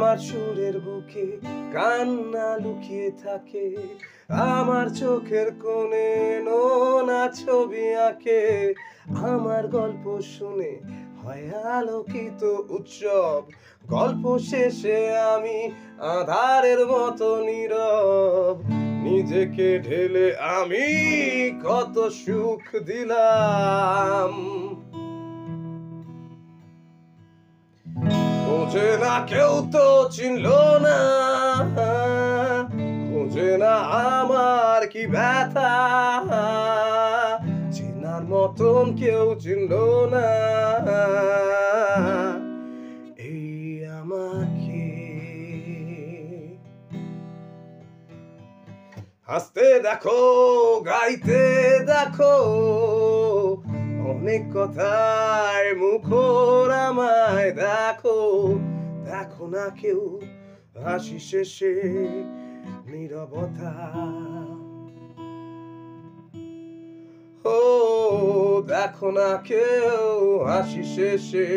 আমার সুরের বুকে কান্না লুকিয়ে থাকে, আমার চোখের কোণে নোনা ছবি আঁকে। আমার গল্প শুনে হয় আলোকিত উৎসব, গল্প শেষে আমি আঁধারের মতো নীরব। নিজেকে ঢেলে আমি কত সুখ দিলাম, খোঁজে না কেউ তো চিনলো না, খোঁজে না আমার কি ব্যথা, চেনার মতন কেউ চিনলো না এই আমাকে। হাসতে দেখো, গাইতে দেখো, অনেক কথায় মুখর আমায় দেখো। দেখো না কেউ হাসি শেষে নীরবতা, ও দেখো না কেউ হাসি শেষে